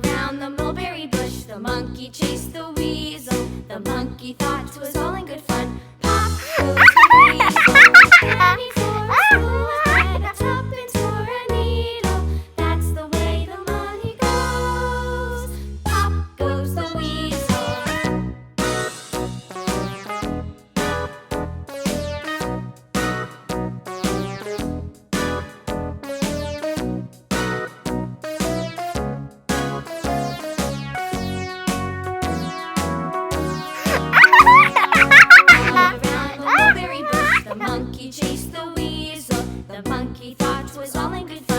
around the mulberry bush, the monkey chased the weasel. The monkey thought 'twas all in good fun. Pop goes the weasel, penny for a spool of thread, a tuppence for a needle. That's the way the money goes. Pop goes the weasel. Around the mulberry bush, the monkey chased the weasel. The monkey thought 'twas all in good fun.